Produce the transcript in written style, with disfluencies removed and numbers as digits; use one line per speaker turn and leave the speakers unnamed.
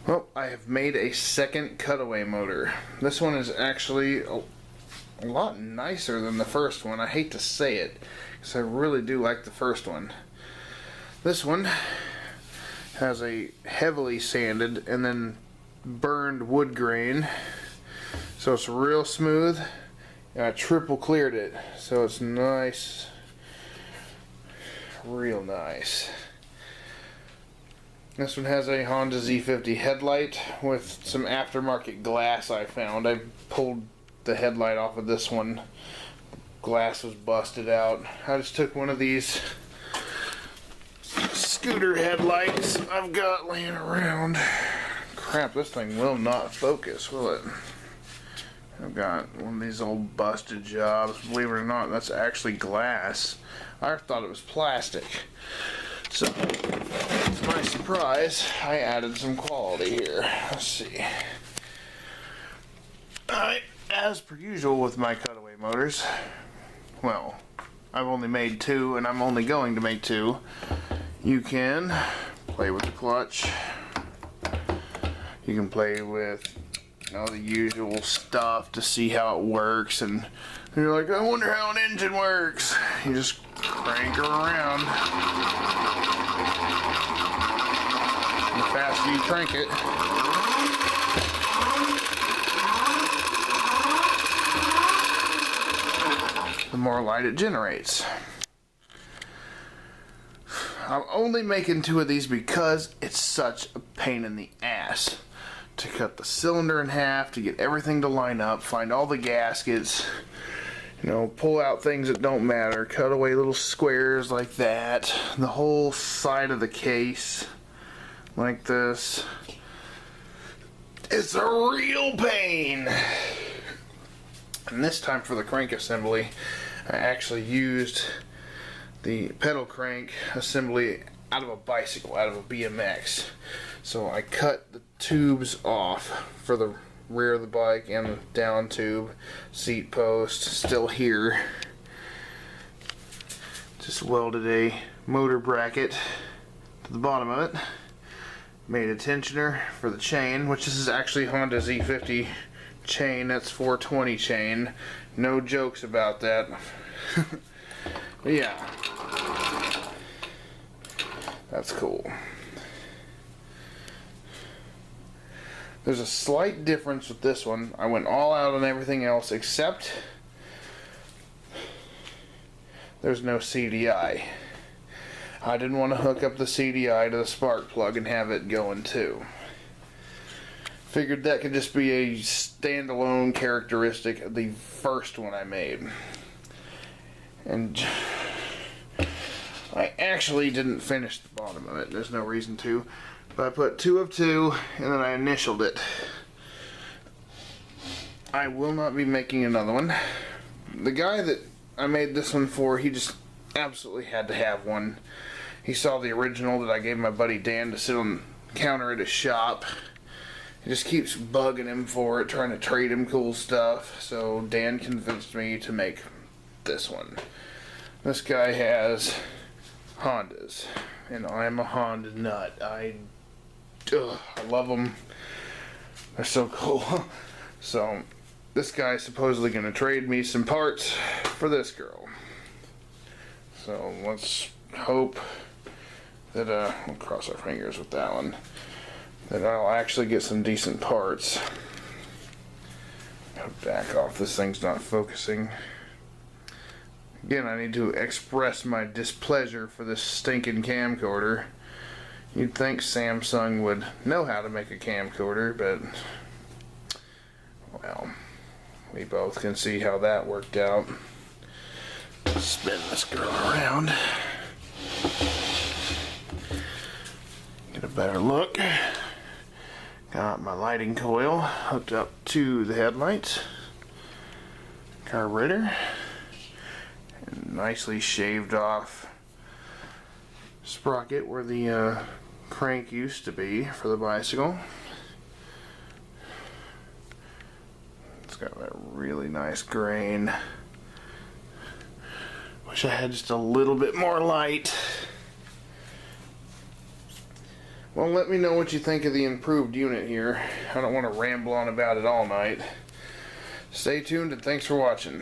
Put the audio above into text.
Well, I have made a second cutaway motor. This one is actually a lot nicer than the first one. I hate to say it, because I really do like the first one. This one has a heavily sanded and then burned wood grain, so it's real smooth. And I triple cleared it, so it's nice, real nice. This one has a Honda Z50 headlight with some aftermarket glass I found. I pulled the headlight off of this one. Glass was busted out. I just took one of these scooter headlights I've got laying around. Crap, this thing will not focus, will it? I've got one of these old busted jobs. Believe it or not, that's actually glass. I thought it was plastic. So, to my surprise, I added some quality here. Let's see. As per usual with my cutaway motors, well, I've only made two and I'm only going to make two. You can play with the clutch. You can play with, you know, the usual stuff to see how it works, and you're like, I wonder how an engine works. You just crank her around. The faster you crank it, the more light it generates. I'm only making two of these because it's such a pain in the ass to cut the cylinder in half, to get everything to line up, find all the gaskets, you know, pull out things that don't matter, cut away little squares like that, the whole side of the case like this. It's a real pain. And this time for the crank assembly, I actually used the pedal crank assembly out of a bicycle, out of a BMX. So I cut the tubes off for the rear of the bike and the down tube, seat post, still here. Just welded a motor bracket to the bottom of it. Made a tensioner for the chain, which this is actually Honda Z50 chain. That's 420 chain. No jokes about that. But yeah, that's cool. There's a slight difference with this one. I went all out on everything else except there's no CDI. I didn't want to hook up the CDI to the spark plug and have it going too. Figured that could just be a standalone characteristic of the first one I made. And I actually didn't finish the bottom of it. There's no reason to. But I put 2 of 2 and then I initialed it. I will not be making another one. The guy that I made this one for, he just absolutely had to have one. He saw the original that I gave my buddy Dan to sit on the counter at his shop. He just keeps bugging him for it, trying to trade him cool stuff. So Dan convinced me to make this one. This guy has Hondas, and I'm a Honda nut. I love them. They're so cool. So this guy's supposedly going to trade me some parts for this girl. So let's hope that we'll cross our fingers with that one, that I'll actually get some decent parts. Gotta back off, this thing's not focusing. Again, I need to express my displeasure for this stinking camcorder. You'd think Samsung would know how to make a camcorder, but well, we both can see how that worked out. Spin this girl around. Get a better look. Got my lighting coil hooked up to the headlights, carburetor, and nicely shaved off sprocket where the crank used to be for the bicycle. It's got that really nice grain. Wish I had just a little bit more light. Well, let me know what you think of the improved unit here. I don't want to ramble on about it all night. Stay tuned and thanks for watching.